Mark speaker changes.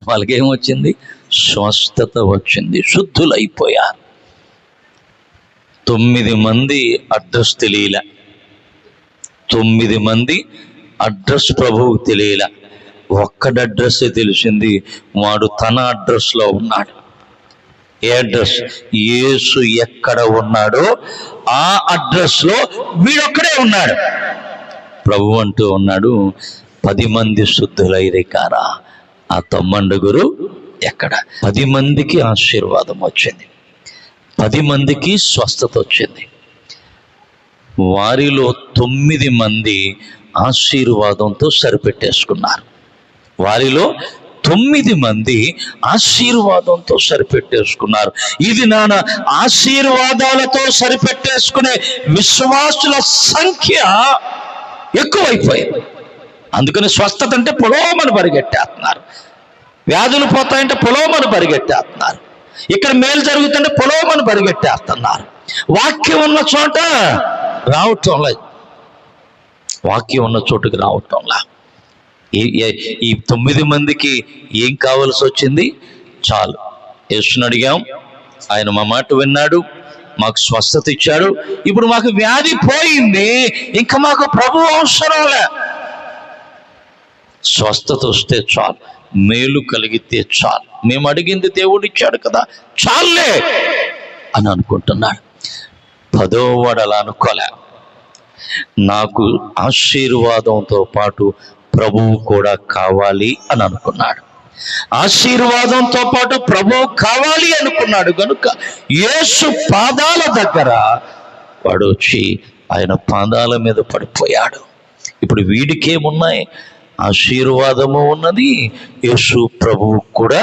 Speaker 1: వాళ్ళకి ఏమొచ్చింది? స్వస్థత వచ్చింది, శుద్ధులైపోయారు. 9 మంది అడ్రస్ తెలియలే, 9 మంది అడ్రస్ ప్రభువుకు తెలియలే. ఒక్కడి అడ్రస్సే తెలిసింది, వాడు తన అడ్రస్లో ఉన్నాడు. ఏ అడ్రస్? యేసు ఎక్కడ ఉన్నాడో ఆ అడ్రస్లో వీడొక్కడే ఉన్నాడు. ప్రభు అంటూ ఉన్నాడు, 10 మంది శుద్ధులైరే కారా, ఆ 9 ఎక్కడ? 10 మందికి ఆశీర్వాదం వచ్చింది, 10 మందికి స్వస్థత వచ్చింది. వారిలో 9 మంది ఆశీర్వాదంతో సరిపెట్టేసుకున్నారు. వారిలో 9 మంది ఆశీర్వాదంతో సరిపెట్టేసుకున్నారు. ఇది నాన్న ఆశీర్వాదాలతో సరిపెట్టేసుకునే విశ్వాసుల సంఖ్య ఎక్కువైపోయింది. అందుకని స్వస్థత అంటే పొలోమని పరిగెట్టేస్తున్నారు, వ్యాధులు పోతాయంటే పొలోమని పరిగెట్టేస్తున్నారు, ఇక్కడ మేలు జరుగుతుంటే పొలోమని పరిగెట్టేస్తున్నారు. వాక్యం ఉన్న చోట రావటంలా, వాక్యం ఉన్న చోటుకి రావటంలా. ఈ 9 మందికి ఏం కావాల్సి వచ్చింది? చాలు, యేసుని అడిగాం, ఆయన మా మాట విన్నాడు, మాకు స్వస్థత ఇచ్చాడు, ఇప్పుడు మాకు వ్యాధి పోయింది, ఇంకా మాకు ప్రభు అవసరంలే. స్వస్థత వస్తే చాలు, మేలు కలిగితే చాలు, మేము అడిగింది దేవుడు ఇచ్చాడు కదా, చాలే అని అనుకుంటున్నాడు. 10వ వాడు అలా అనుకోలే. నాకు ఆశీర్వాదంతో పాటు ప్రభువు కూడా కావాలి అని అనుకున్నాడు. ఆశీర్వాదంతో పాటు ప్రభువు కావాలి అనుకున్నాడు కనుక యేసు పాదాల దగ్గర వాడు వచ్చి ఆయన పాదాల మీద పడిపోయాడు. ఇప్పుడు వీడికేమున్నాయి? ఆశీర్వాదము ఉన్నది, యేసు ప్రభువు కూడా